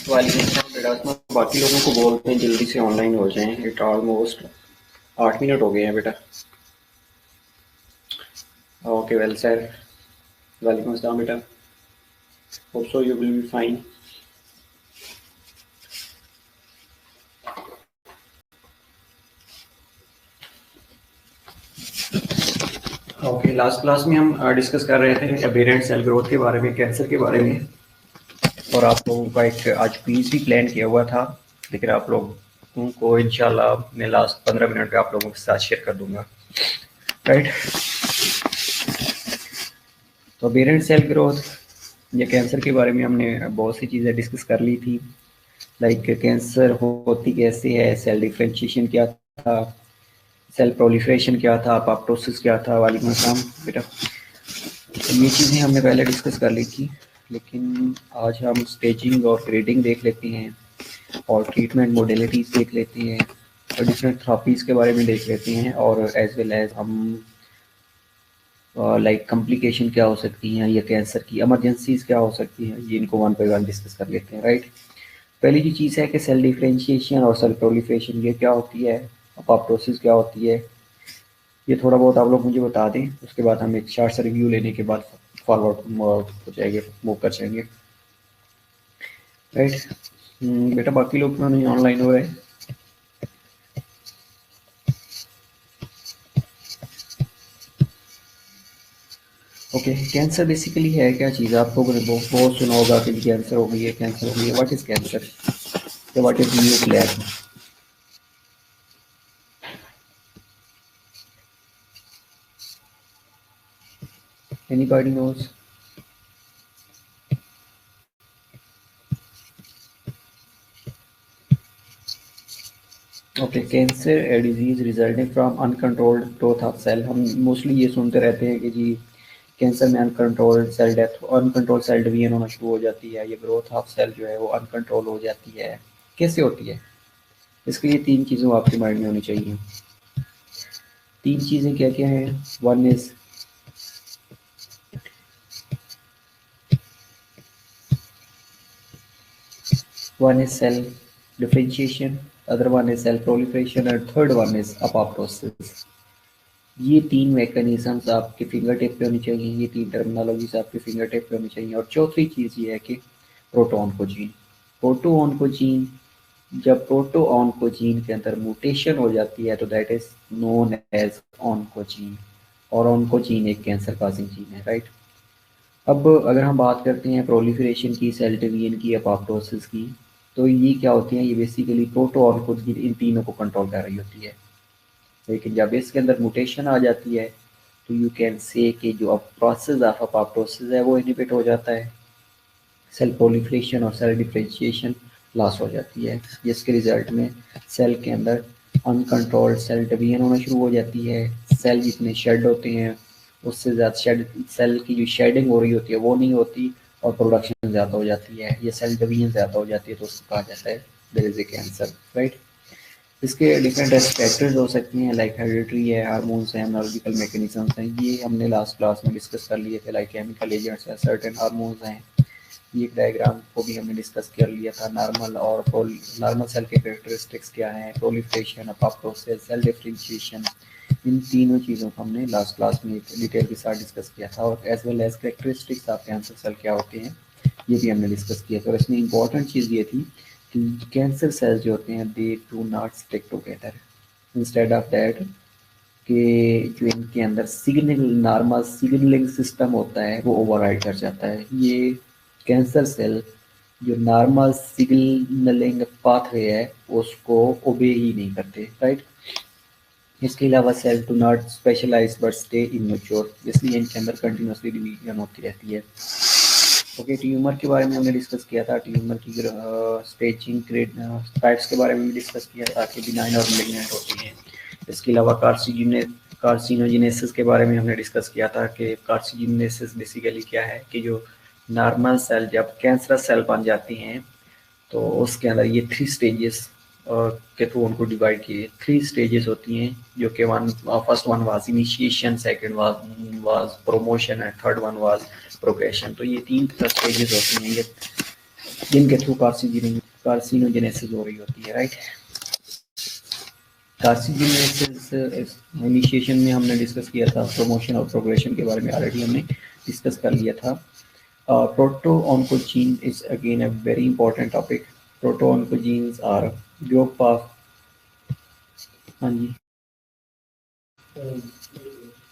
वालेकुम बेटा, बाकी लोगों को बोलते हैं जल्दी से ऑनलाइन हो जाएं। इट ऑलमोस्ट 8 मिनट हो गए हैं बेटा। ओके वेल सर, वालेकुम अस्सलाम बेटा। Hope so you will be fine. Okay, last class में हम डिस्कस कर रहे थे एबेरेंट सेल ग्रोथ के बारे में, कैंसर के बारे में। और आप लोगों का एक आज क्विज भी प्लान किया हुआ था, लेकिन आप लोगों को इंशाल्लाह मैं लास्ट 15 मिनट में आप लोगों के साथ शेयर कर दूंगा, राइट। तो एबेरेंट सेल ग्रोथ या कैंसर के बारे में हमने बहुत सी चीज़ें डिस्कस कर ली थी, लाइक कैंसर होती कैसे है, सेल डिफरेंशिएशन क्या था, सेल प्रोलिफरेशन क्या था, अपोप्टोसिस क्या था। वालेकुम अस्सलाम बेटा। तो ये चीज़ें हमने पहले डिस्कस कर ली थी, लेकिन आज हम स्टेजिंग और ग्रेडिंग देख लेते हैं और ट्रीटमेंट मोडेलिटीज़ देख लेते हैं और डिफरेंट थेरापीज़ के बारे में देख लेते हैं, और एज वेल एज हम लाइक कॉम्प्लिकेशन क्या हो सकती हैं या कैंसर की इमरजेंसीज क्या हो सकती हैं, ये इनको वन बाय वन डिस्कस कर लेते हैं, राइट। पहली जो चीज़ है कि सेल डिफरेंशिएशन और सेल प्रोलिफरेशन ये क्या होती है, अपोप्टोसिस क्या होती है, ये थोड़ा बहुत आप लोग मुझे बता दें। उसके बाद हम एक शॉर्ट सा रिव्यू लेने के बाद फॉरवर्ड हो जाएंगे, मूव कर जाएंगे, राइट। बेटा बाकी लोग क्यों नहीं ऑनलाइन हो रहे? ओके, कैंसर बेसिकली है क्या चीज़? आप लोगों ने बहुत सुना होगा कि कैंसर हो गई है, कैंसर हो गई है। What is cancer? What is nuclear? Anybody knows? Okay, cancer a disease resulting from uncontrolled growth of cell. हम मोस्टली ये सुनते रहते हैं कि जी कैंसर में uncontrolled cell death, uncontrolled cell division होना शुरू हो जाती है, ये ग्रोथ ऑफ सेल जो है वो अनकंट्रोल हो जाती है। कैसे होती है? इसके लिए तीन चीज़ें आपके माइंड में होनी चाहिए। तीन चीज़ें क्या क्या हैं? One is cell differentiation, other one is cell proliferation और थर्ड वन इज अपोप्टोसिस। ये तीन मैकेनिज्म्स आपके फिंगर टिप पे होनी चाहिए, ये तीन टर्मिनोलॉजीज आपके फिंगर टिप पे होनी चाहिए। और चौथी चीज़ ये है कि प्रोटोऑन्कोजीन। प्रोटोऑन्कोजीन, जब प्रोटोऑन्कोजीन के अंदर म्यूटेशन हो जाती है तो that is known as oncogene, और ऑन्कोजीन एक कैंसर काजिंग जीन है, राइट। अब अगर हम बात करते हैं प्रोलिफरेशन की, सेल डिवीजन की, अपोप्टोसिस की, तो ये क्या होती है? ये बेसिकली प्रोटोऑन्कोजीन इन तीनों को कंट्रोल कर रही होती है। लेकिन जब इसके अंदर म्यूटेशन आ जाती है तो यू कैन से कि जो अब प्रोसेस ऑफ अपोप्टोसिस है वो इनहिबिट हो जाता है, सेल प्रोलिफरेशन और सेल डिफरेंशिएशन लॉस हो जाती है, जिसके रिजल्ट में सेल के अंदर अनकंट्रोल्ड सेल डिवीजन होना शुरू हो जाती है। सेल जितने शेड होते हैं उससे ज़्यादा शेड, सेल की जो शेडिंग हो रही होती है वो नहीं होती, और प्रोडक्शन ज़्यादा हो जाती है, ये सेल डिवीजन ज़्यादा हो जाती है, तो उसको कहा जाता है there is a cancer, right. इसके डिफरेंट फैक्टर्स हो सकते हैं, लाइक हेरिडिटरी है, हार्मोन्स हैं, एनालॉजिकल मैकेनिज्म्स हैं, ये हमने लास्ट क्लास में डिस्कस कर लिए थे, लाइक केमिकल एजेंट्स हैं, सर्टेन हार्मोन्स हैं। ये डायग्राम को भी हमने डिस्कस कर लिया था, नॉर्मल और नॉर्मल सेल के कैरेक्टरिस्टिक्स क्या हैं, प्रोलिफरेशन, अपोप्टोसिस, सेल डिफरेंशिएशन, इन तीनों चीज़ों को हमने लास्ट क्लास में डिटेल के साथ डिस्कस किया था। और as well as characteristics of cancer cell क्या होते हैं ये भी हमने डिस्कस किया था। और इसमें इंपॉर्टेंट चीज़ ये थी कि कैंसर सेल्स जो होते हैं they do not stick together, instead of that कि जो इनके अंदर सिग्नल, नॉर्मल सिग्नलिंग सिस्टम होता है वो ओवरराइड कर जाता है। ये कैंसर सेल जो नॉर्मल सिग्नलिंग पाथवे है उसको ओबे ही नहीं करते, राइट। इसके अलावा cell do not specialise but stay immature, इसलिए इनके अंदर कंटिन्यूसली डिवीजन होती रहती है। ओके, ट्यूमर के बारे में हमने डिस्कस किया था, ट्यूमर की स्टेजिंग टाइप्स के बारे में भी डिस्कस किया था कि बिनाइन और मेलिग्नेंट होती हैं। इसके अलावा कार्सिनोजेनेसिस के बारे में हमने डिस्कस किया था कि कार्सिनोजेनेसिस बेसिकली क्या है, कि जो नॉर्मल सेल जब कैंसरस सेल बन जाती हैं तो उसके अंदर ये 3 स्टेजेस के थ्रू उनको डिवाइड किए। 3 स्टेजेस होती हैं, जो कि first one was initiation, second was promotion and third one was progression. तो ये 3 स्टेजेस होती हैं। ये जिनके थ्रू कार्सिनोजेनेसिस हो रही होती है, राइट। कार्सिनोजेनेसिस इनिशिएशन में हमने डिस्कस किया था, प्रमोशन और प्रोग्रेशन के बारे में ऑलरेडी हमने डिस्कस कर लिया था। Proto-oncogene is again a very important topic. Proto-oncogenes are group of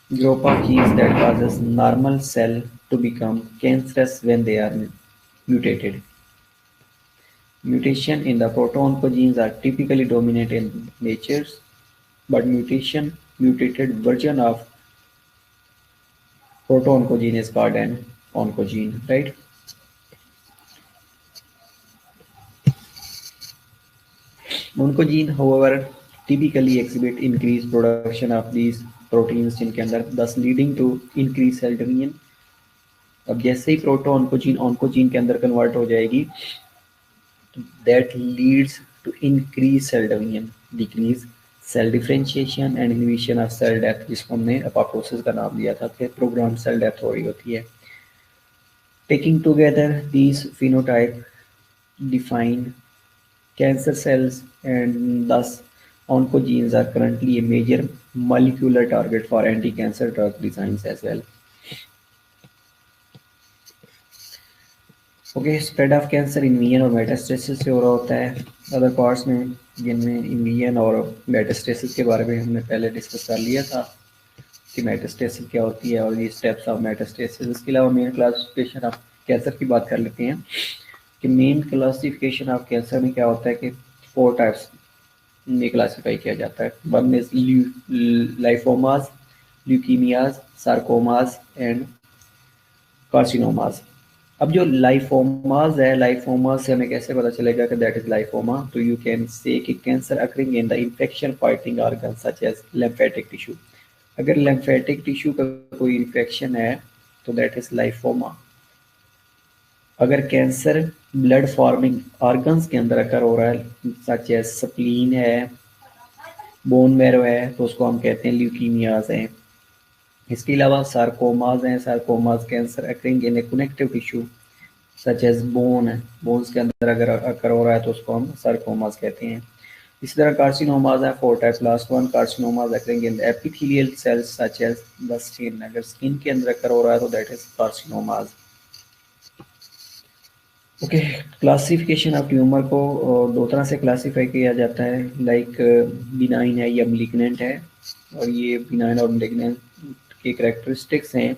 group of genes that causes normal cell to become cancerous when they are mutated. Mutation in the proto-oncogenes are typically dominant in natures, but mutated version of proto-oncogene is called an oncogene, right? Oncogene, however, typically exhibit increased production of these proteins जिनके अंदर, thus leading to increased cell division. अब जैसे ही proto oncogene के अंदर convert हो जाएगी, that leads to increased cell division, decrease cell differentiation and inhibition of cell death, जिसको हमने एपोप्टोसिस का नाम दिया था कि प्रोग्राम सेल डेथ हो रही होती है. Taking together these phenotype define cancer cells, and thus oncogenes are currently a major molecular target for anti-cancer drug designs as well. Okay, spread of cancer इन्वीजन और मेटास्टेसिस से हो रहा होता है अदर पार्ट्स में, जिनमें इन्वीजन और मेटास्टेसिस के बारे में हमने पहले डिस्कस कर लिया था कि मेटास्टेसिस क्या होती है और ये स्टेप्स ऑफ मेटास्टेसिस. इसके अलावा मेन क्लासिफिकेशन ऑफ कैंसर की बात कर लेते हैं कि मेन क्लासिफिकेशन ऑफ कैंसर में क्या होता है कि 4 टाइप्स में क्लासिफाई किया जाता है. One is lymphomas, leukaemias, sarcomas and carcinomas. अब जो लाइफोमास है, लाइफोमास से हमें कैसे पता चलेगा कि दैट इज लाइफोमा? तो यू कैन से कि cancer occurring in the infection fighting organ such as lymphatic tissue. अगर लिम्फेटिक टिश्यू का कोई इन्फेक्शन है तो दैट इज लाइफोमा. अगर कैंसर ब्लड फॉर्मिंग ऑर्गन्स के अंदर अकर हो रहा है सच एज स्प्लीन है, बोन मैरो है, तो उसको हम कहते हैं ल्यूकीमियाज हैं. इसके अलावा सार्कोमाज हैं. Sarcomas cancer occurring in a connective tissue such as bone है, बोन्स के अंदर अगर अकर हो रहा है तो उसको हम सार्कोमाज कहते हैं. इसी तरह कार्सिनोमाज है 4 type. Last one carcinomas occurring in epithelial cells such as the skin. अगर स्किन के अंदर अकर हो रहा है तो that is carcinomas. Okay, classification of tumour को 2 तरह से क्लासीफाई किया जाता है, लाइक बिनाइन है या मलिग्नेंट है. और ये बिनाइन और मलिग्नेंट के करेक्टरिस्टिक्स हैं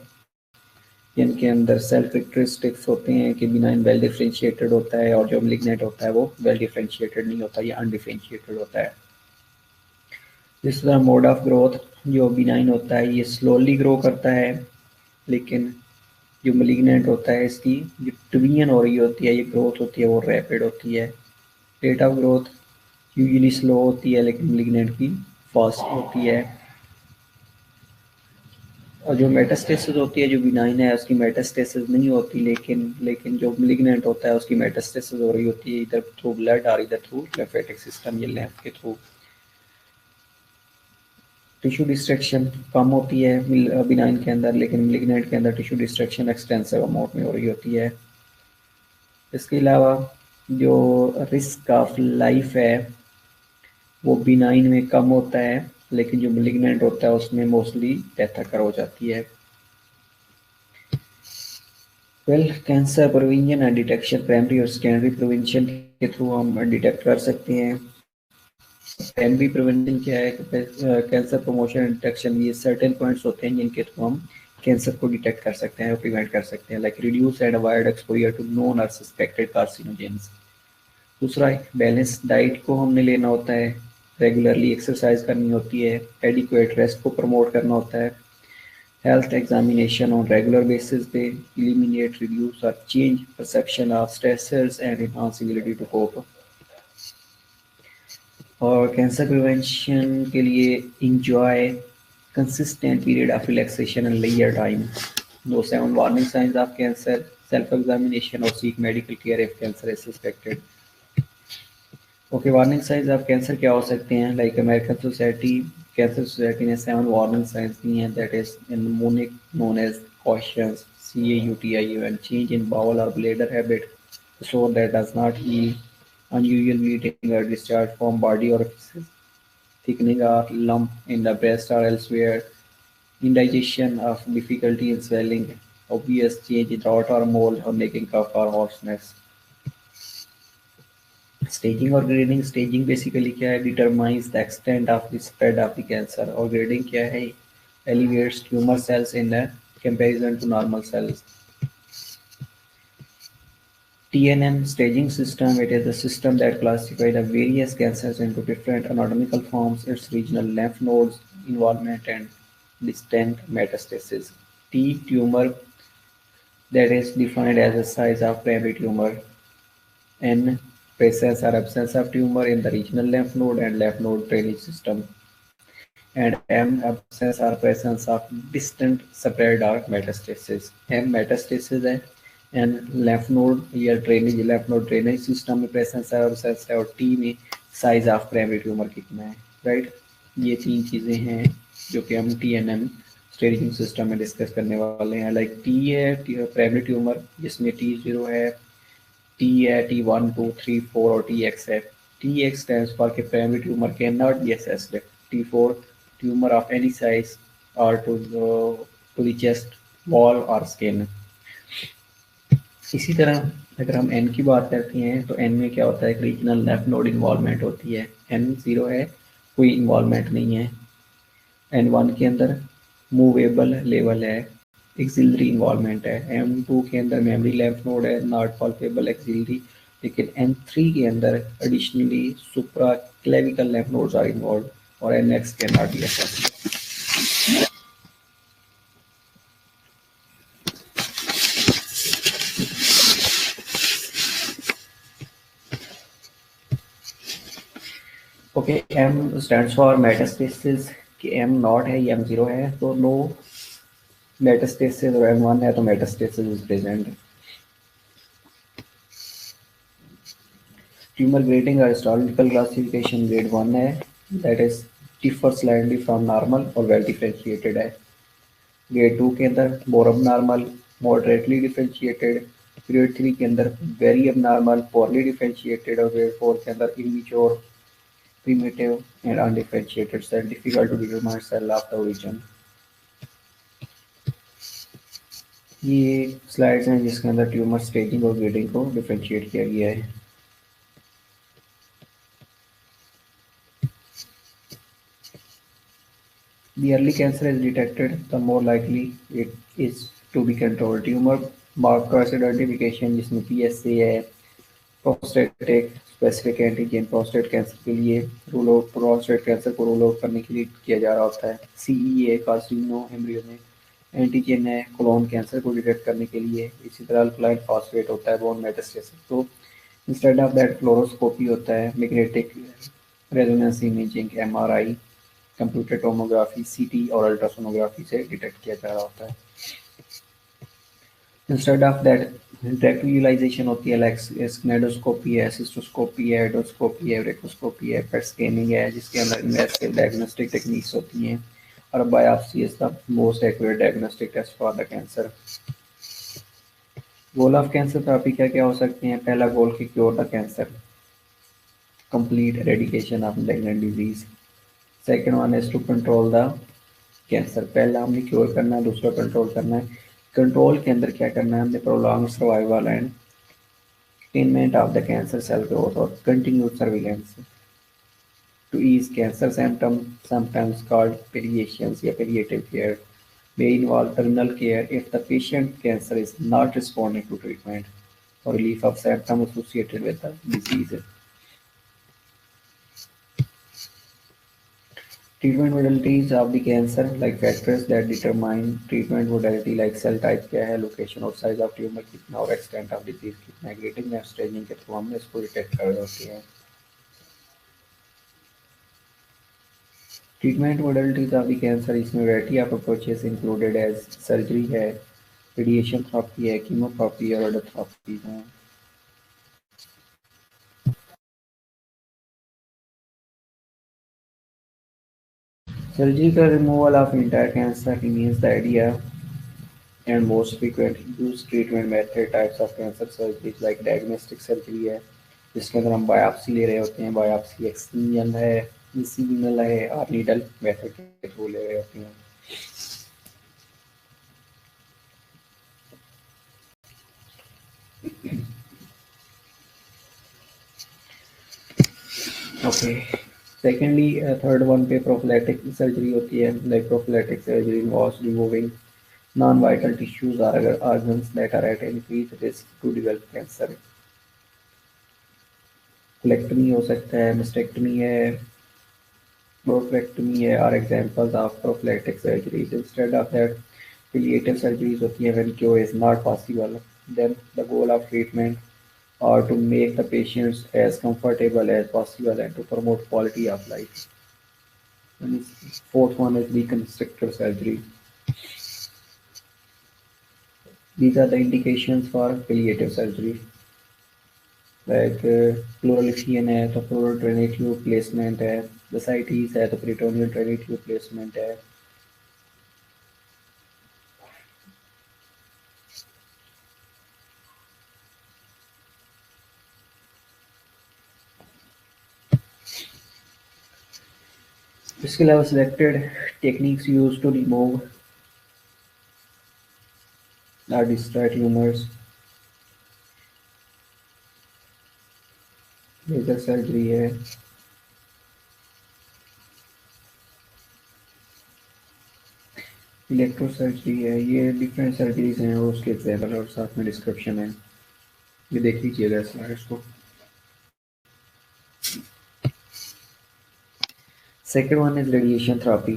जिनके अंदर सेल्फ करेक्टरिस्टिक्स होते हैं कि बिनाइन वेल डिफरेंशिएटेड होता है और जो मलिग्नेंट होता है वो वेल डिफरेंशिएटेड नहीं होता, या अनडिफरेंशिएटेड होता है. जिस तरह मोड ऑफ ग्रोथ, जो बिनाइन होता है ये स्लोली ग्रो करता है, लेकिन जो मलिग्नेंट होता है इसकी जो डिवीजन हो रही होती है, ये ग्रोथ होती है वो रैपिड होती है. Rate of growth usually slow होती है लेकिन मलिग्नेंट की फास्ट होती है. और जो मेटास्टेसिस होती है, जो बिनाइन है उसकी मेटास्टेसिस नहीं होती, लेकिन जो मलिग्नेंट होता है उसकी मेटास्टेसिस हो रही होती है इधर थ्रू ब्लड और इधर थ्रू लिम्फेटिक सिस्टम, ये lymph के थ्रू. टिश्यू डिस्ट्रक्शन कम होती है बिनाइन के अंदर, लेकिन मलिग्नेंट के अंदर टिश्यू डिस्ट्रक्शन एक्सटेंसिव अमाउंट में हो रही होती है. इसके अलावा जो रिस्क ऑफ लाइफ है वो बिनाइन में कम होता है, लेकिन जो मलिग्नेंट होता है उसमें मोस्टली डेथ अकर हो जाती है. Well, cancer prevention and detection primary और सेकेंडरी प्रिवेंशन के थ्रू हम डिटेक्ट कर सकते हैं. प्राइमरी प्रिवेंशन क्या है? कैंसर प्रमोशन एंड डिटेक्शन, ये सर्टेन पॉइंट्स होते हैं जिनके थ्रू हम कैंसर को डिटेक्ट कर सकते हैं और प्रिवेंट कर सकते हैं, like reduce and avoid exposure to known और सस्पेक्टेड कार्सिनोजेंस. दूसरा, बैलेंस डाइट को हमने लेना होता है, रेगुलरली एक्सरसाइज करनी होती है, एडिक्वेट रेस्ट को प्रमोट करना होता है, health examination on regular basis पे, एलिमिनेट रिड्यूस और change perception of stressors and enhance ability to cope. और कैंसर प्रिवेंशन के लिए enjoy consistent period of relaxation and leisure time. Know 7 warning signs of cancer, self examination और seek medical care if cancer is suspected. Okay, warning signs of cancer क्या हो सकते हैं? Like American society cancer society ने 7 warning signs दी हैं, that is mnemonic known as questions, CAUTIUN, change in bowel और bladder habit, sore that does not heal, unusual bleeding or discharge from body orifices, thickening or lump in the breast or elsewhere, indigestion of difficulty in swelling, obvious change in throat or mole or making cough or hoarseness. Staging or grading. Staging basically क्या है, determines the extent of the spread of the cancer, और grading क्या है, elevates tumor cells in a comparison to normal cells. TNM staging system. It is a system that classifies the various cancers into different anatomical forms, its regional lymph nodes, involvement, and distant metastasis. T tumor, that is defined as the size of primary tumor. N presence or absence of tumor in the regional lymph node and lymph node drainage system. And M absence or presence of distant spread or metastasis. M metastasis है, and lymph node या drainage lymph node drainage system में presence है और absence है, और T में size of primary tumor कितना है, right? ये तीन चीजें हैं जो कि हम TNM स्टेजिंग सिस्टम में डिस्कस करने वाले हैं. लाइक T है प्राइमरी ट्यूमर जिसमें T0 है, T है, T1, 2, 3, 4 और TX है. TX stands for कि primary tumor cannot be assessed. T4 tumor of any size or to the chest wall or skin. इसी तरह अगर हम N की बात करते हैं तो N में क्या होता है, रीजनल लेफ्ट नोड इन्वॉल्वमेंट होती है. N0 है, कोई इन्वॉल्वमेंट नहीं है. N1 के अंदर मूवेबल लेवल है, एक्सिलरी इन्वॉल्वमेंट है. M2 के अंदर मेमोरी लेम्फ नोड है, नॉट पल्पेबल एक्सिलरी. लेकिन N3 के अंदर additionally supra clavicular lymph nodes are involved, और NX can not be assessed. Okay, M stands for metastasis. कि M नॉट है, ये M0 है, तो नो मेटास्टेसिस, और M1 है तो metastasis is present. Tumor grading or histological classification. Grade 1 है, that is differs slightly from normal और well differentiated है. Grade 2 के अंदर more abnormal, moderately differentiated. Grade 3 के अंदर very abnormal, poorly differentiated, और Grade 4 के अंदर immature, primitive and undifferentiated cell, difficult to determine cell of the origin. ये स्लाइड्स हैं जिसके अंदर ट्यूमर स्टेजिंग और ग्रेडिंग को डिफरेंशिएट किया गया है. The early cancer is detected, the more likely it is to be controlled. Tumor markers identification जिसमें PSA है, prostatic specific antigen prostate cancer के लिए रूल आउट, प्रोस्टेट कैंसर को रूल आउट करने के लिए किया जा रहा होता है. CEA कार्सिनो एम्ब्रियोनिक एंटीजन है कोलोन कैंसर को डिटेक्ट करने के लिए. इसी तरह अल्कलाइन फॉस्फेट होता है बोन मेटास्टेसिस. तो इंस्टेड ऑफ दैट फ्लोरोस्कोपी होता है, magnetic resonance imaging, MRI, computer tomography, CT और अल्ट्रासोनोग्राफी से डिटेक्ट किया जा रहा होता है. Instead of that direct visualisation होती है, लाइक स्क्नेडोस्कोपी है, सिस्टोस्कोपी है, एडोस्कोपी है, ब्रेकोस्कोपी है, पेट स्कैनिंग है जिसके अंदर इन्वेस्टिव डायग्नोस्टिक टेक्निक्स होती हैं, और biopsy is the most accurate diagnostic test for the cancer. Goal of cancer therapy क्या क्या हो सकते हैं. पहला गोल की cure the cancer, complete eradication of malignant disease. Second one is to control the cancer. पहला हमने क्योर करना है, दूसरा कंट्रोल करना है. कंट्रोल के अंदर क्या करना है हमने, prolong survival and containment of the cancer cell growth or continued surveillance to ease cancer symptoms, sometimes called palliations या palliative care, may involve terminal care if the patient cancer is not responding to treatment or relief of symptoms associated with the disease. Treatment modalities of the cancer, like factors that determine treatment modality, like cell type क्या है, location और size of tumor कितना, और extent of disease कितना है. Grading या staging के through हमने इसको डिटेक्ट कर होती है. Treatment modalities of the cancer, इसमें variety of approaches included as surgery है, radiation therapy है, chemotherapy और other therapies हैं. Surgical removal of entire cancer remains the idea and most frequent used treatment method types of cancer surgeries like diagnostic surgery है जिसके अंदर हम biopsy ले रहे होते हैं बायोप्सी एक्सटर्नल है इंसिजनल है और नीडल मेथड के थ्रू ले रहे होते हैं ओके सेकेंडली थर्ड वन पे प्रोफिलैक्टिक सर्जरी होती है like prophylactic surgery involves removing non-vital tissues or organs that are at increased risk to develop cancer. कोलेक्टमी हो सकता है mastectomy है प्रोफिलेक्टमी है are examples of prophylactic surgeries. Instead of that, palliative surgeries होती है when cure is not possible. Then the goal of treatment are to make the patients as comfortable as possible and to promote quality of life. And fourth one is reconstructive surgery. These are the indications for palliative surgery. Like pleural effusion है तो pleural drainage tube placement है ascites है तो peritoneal drainage tube placement है इसके अलावा selected techniques used to remove or destroy tumors laser surgery है electro surgery है ये डिफरेंट सर्जरीज हैं और उसके एग्जाम्पल और साथ में डिस्क्रिप्शन है ये देख लीजिएगा स्लाइड्स को second one is radiation therapy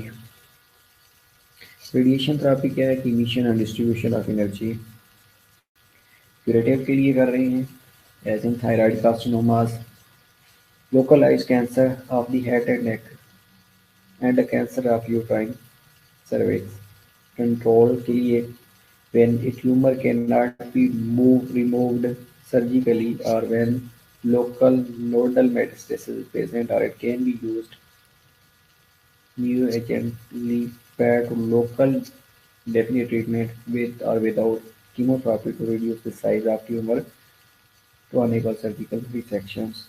radiation therapy क्या है कि emission and distribution of energy curative के लिए कर रहे हैं as in thyroid carcinomas localized cancer of the head and neck and the cancer of uterine cervix control के लिए when a tumor cannot be removed surgically or when local nodal metastasis is present or it can be used neoadjuvantly prior to local definite treatment with or without chemotherapy to reduce the size of tumor to enable surgical resections.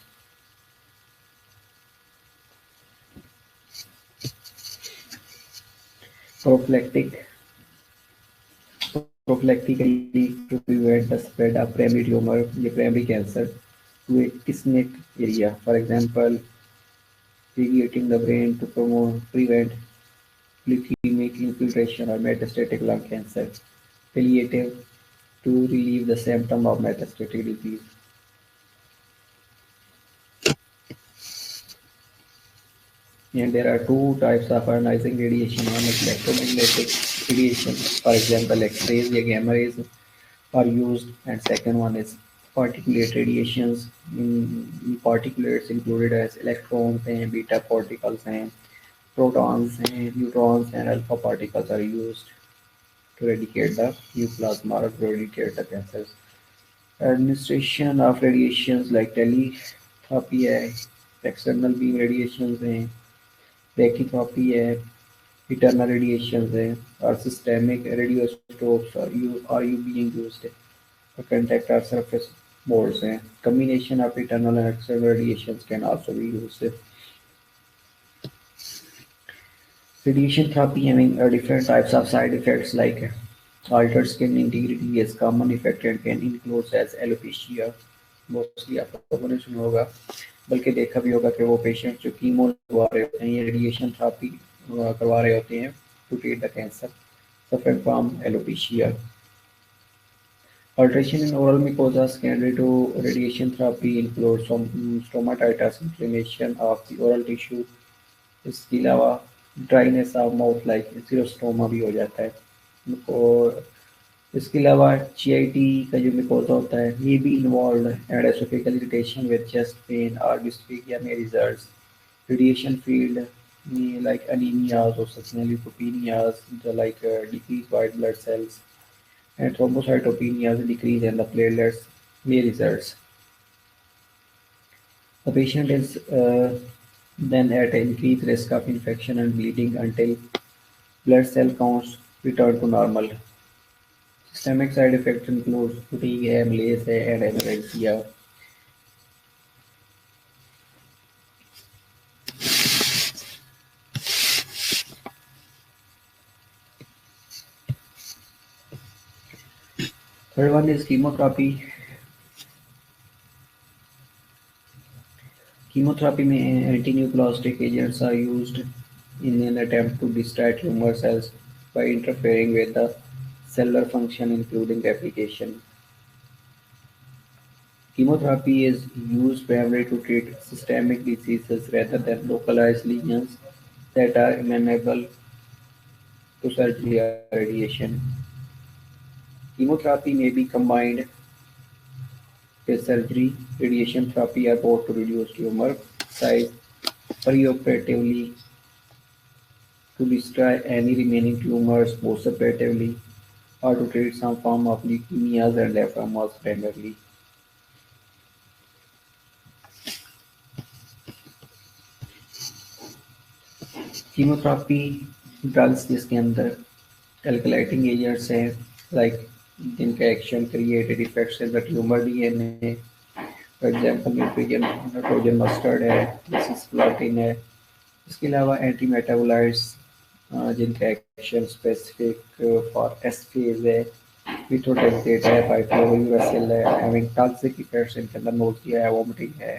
Prophylactic prophylactically to prevent the spread of primary tumor, the primary cancer, to a distinct area. For example, irrigating the brain to prevent leukemic infiltration or metastatic lung cancer. Palliative to relieve the symptom of metastatic disease. And there are two types of ionizing radiation. One is electromagnetic radiation, for example, X-rays or gamma rays are used, and second one is particulate radiations. Particulates included as electrons and beta particles and protons and neutrons and alpha particles are used to eradicate the neoplasm or to eradicate the cancers. Administration of radiations like teletherapy है, external beam radiations हैं, brachytherapy है, internal radiations हैं, और systemic radioscopes are you being used to contact our surface molds हैं. Combination of internal and external radiations can also be used. Radiation therapy having different types of side effects like altered skin integrity is common effect and can include as alopecia. Mostly आप लोगों ने सुना होगा बल्कि देखा भी होगा कि वो पेशेंट जो कीमो लगवा रहे होते हैं या रेडिएशन थेरेपी करवा रहे होते हैं to treat the cancer suffering from alopecia. Alteration in oral mucosa secondary to radiation therapy includes some stomatitis, inflammation of the oral tissue. इसके अलावा ड्राइनेस ऑफ माउथ लाइक सीरोस्टोमा भी हो जाता है और इसके अलावा GIT का जो मिकोजा होता है ये भी involve and oesophageal irritation with chest pain और डिस्फेगिया में रिजल्ट्स रेडिएशन फील्ड में लाइक अनीमियाज हो सकते हैं ल्यूकोपेनियाज जो like decrease white blood cells and thrombocytopenia decrease in the platelets may result. The patient is then at increased risk of infection and bleeding until blood cell counts return to normal. Systemic side effects include fatigue, malaise, and anorexia. Third one is chemotherapy. Chemotherapy में antinucleostic agents are used in an attempt to destroy tumor cells by interfering with the cellular function, including replication. Chemotherapy is used primarily to treat systemic diseases rather than localized lesions that are amenable to surgery or radiation. Chemotherapy may be combined with surgery, radiation therapy, or both to reduce tumor size preoperatively, to destroy any remaining tumors postoperatively, or to treat some form of leukemias and lymphomas primarily. Chemotherapy drugs जिसके अंदर एल्कलाइटिंग agents हैं like जिनका action created effects in the tumour DNA for example nitrogen mustard है cisplatin है इसके अलावा anti metabolites जिनका action specific for S phase है मिथोट्रेक्सेट है पाइफ्लोविरासिल है हैविंग टॉक्सिक इफेक्ट्स इनके अंदर नोजिया है वोमिटिंग है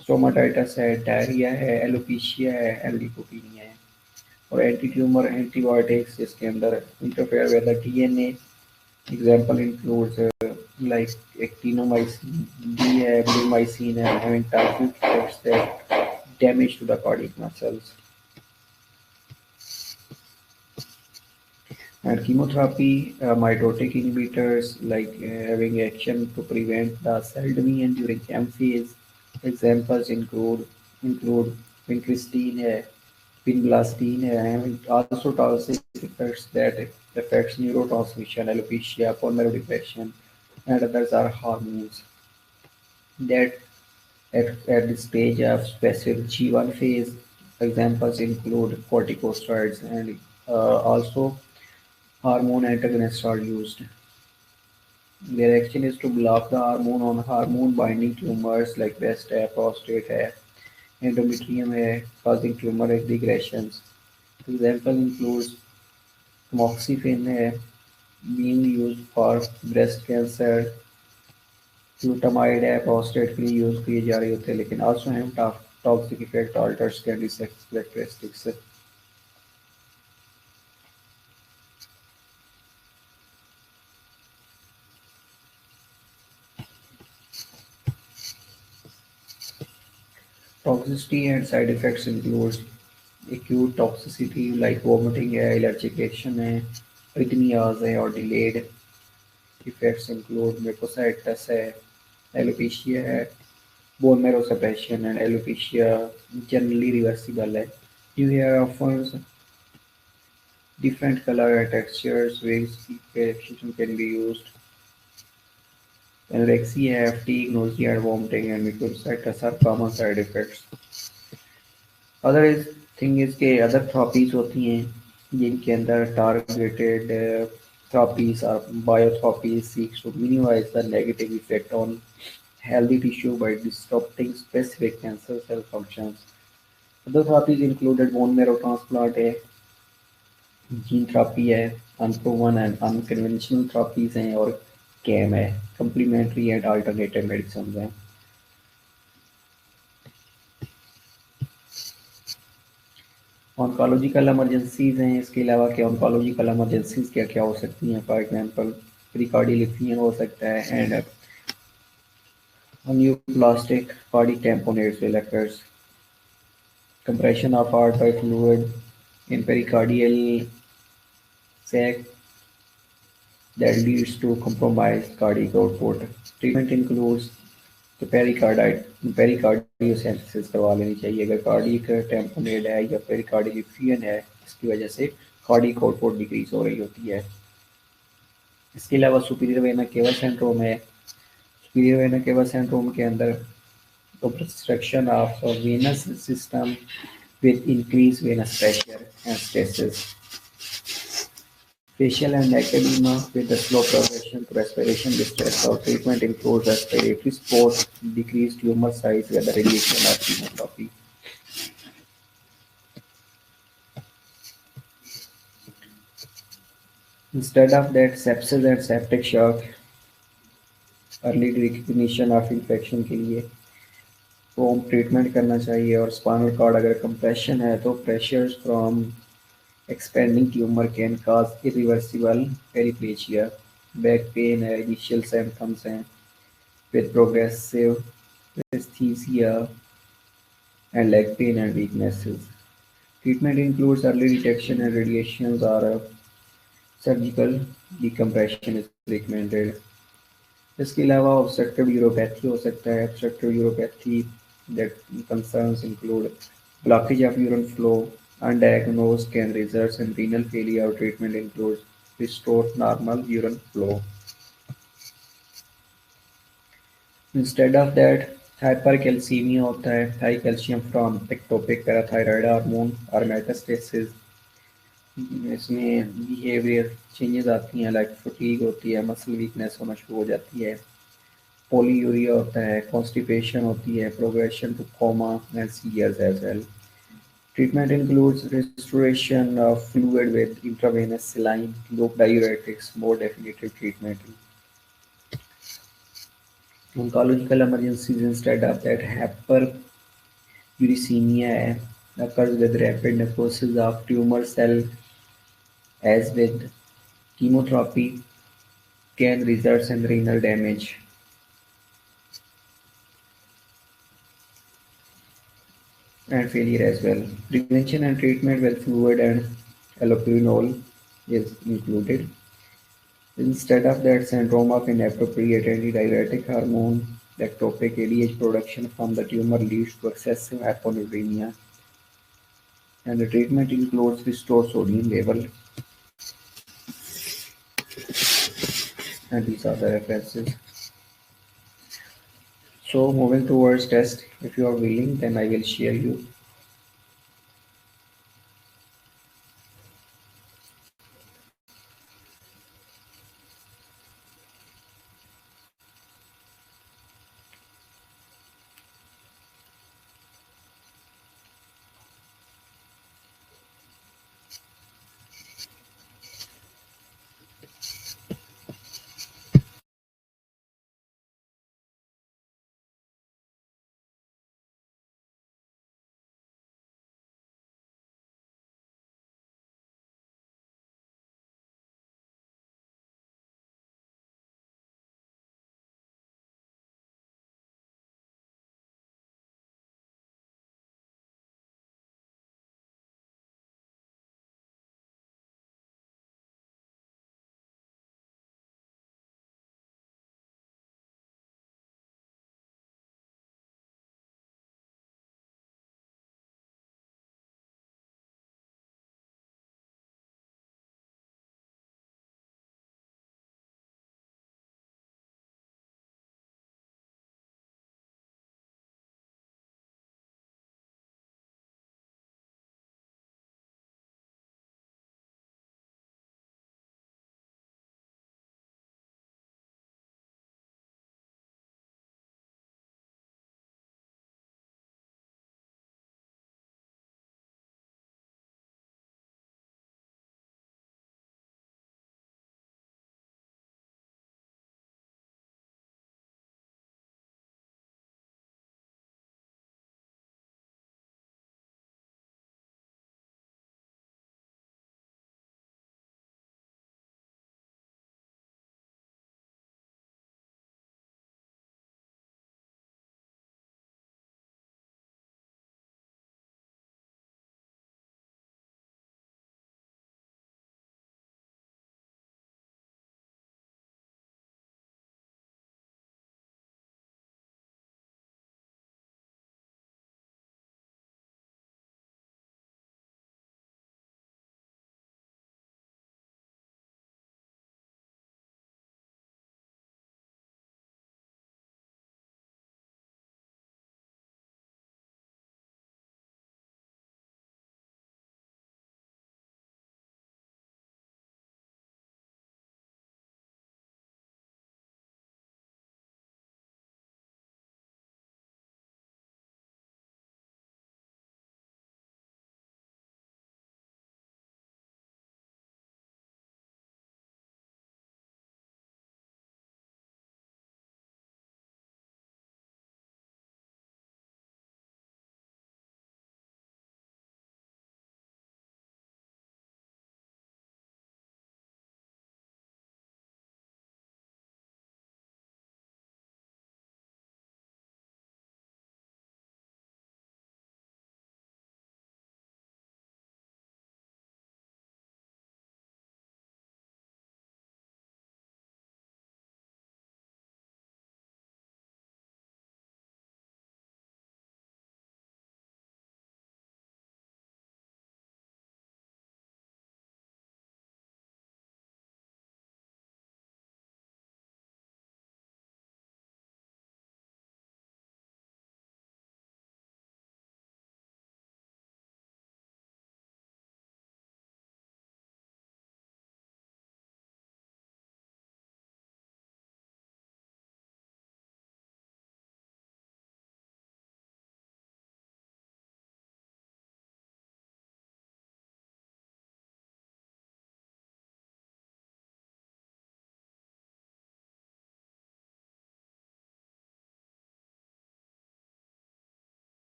स्टोमाटाइटिस है डायरिया है एलोपेशिया है एंड ल्यूकोपीनिया है और एंटी ट्यूमर एंटीबायोटिक्स जिसके अंदर interfere with the DNA example includes like actinomycin D है ब्लूमाइसिन है having toxic effects that damage to the cardiac muscles. And chemotherapy, mitotic inhibitors like having action to prevent the cell division during M phase. Examples include vincristine, vinblastine, and also toxic effects that affects neurotransmission, alopecia, bone marrow depression, and others are hormones that at the stage of specific G1 phase. Examples include corticosteroids and also hormone antagonists are used. Their action is to block the hormone on hormone binding tumors like breast, prostate, endometrium, causing tumor regressions. Example includes tamoxifen being used for breast cancer, ग्लूटामाइड है prostate के लिए use किए जा रहे होते हैं लेकिन also have toxic effect alters candy sex characteristics toxicity and side effects include acute toxicity like vomiting है allergic reaction है arrhythmias है और delayed effects include mucositis है alopecia है bone marrow suppression and alopecia generally reversible है new hair offers different color and textures ways correction can be used anorexia fatigue nausea and vomiting and mucositis are common side effects other is thing is के other therapies होती हैं जिनके अंदर targeted therapies or biotherapies seeks to minimize the negative effect on healthy tissue by disrupting specific cancer cell functions. Other therapies included bone marrow transplant, gene therapy, unproven and unconventional therapies, or CAM, complementary and alternative medicines. Oncological emergencies हैं इसके अलावा क्या oncological emergencies क्या क्या हो सकती हैं for example प्रीकार्डियल effusion हो सकता है and neoplastic cardiac tamponades will occur. Compression of heart by fluid in pericardial sac that leads to compromised cardiac output. Treatment includes तो पेरिकार्डियोसेंटेसिस करवा लेनी चाहिए अगर कार्डियक टेम्पोनेड है या पेरिकार्डियल इफ्यूजन है इसकी वजह से कार्डियक आउटपुट डिक्रीज हो रही होती है इसके अलावा सुपीरियर वेना केवा सिंड्रोम है सुपीरियर वेना केवा सिंड्रोम के अंदर obstruction of venous system with increased venous pressure and stasis. Facial and neck edema with a slow progression to respiration distress. Our treatment includes respiratory support, decreased tumor size, whether radiation or chemotherapy. Instead of that, sepsis and septic shock, early recognition of infection के लिए prompt treatment करना चाहिए और spinal cord अगर compression है तो pressures from expanding tumor can cause irreversible paraplegia. Back pain है, initial symptoms हैं with progressive anesthesia and leg pain and weaknesses. Treatment includes early detection and radiations or surgical decompression is recommended. इसके अलावा obstructive uropathy हो सकता है. Obstructive uropathy that concerns include blockage of urine flow, undiagnosed can result in renal failure. Treatment includes restore normal urine flow. Instead of that, hypercalcemia होता है, high calcium from ectopic parathyroid hormone और metastasis. इसमें behavior changes आती हैं, like fatigue होती है, muscle weakness होना शुरू हो जाती है, polyuria होता है, constipation होती है, progression to coma and seizures as well. Treatment includes restoration of fluid with intravenous saline, loop diuretics, more definitive treatment. Oncological emergencies instead of that, hyperuricemia occurs with rapid necrosis of tumor cell, as with chemotherapy can result in renal damage. And failure as well. Prevention and treatment with fluid and allopurinol is included. Instead of that, syndrome of inappropriate antidiuretic hormone, ectopic ADH production from the tumor leads to excessive hyponatremia, and the treatment includes restore sodium level, and these are the references. So moving towards test, if you are willing, then I will share you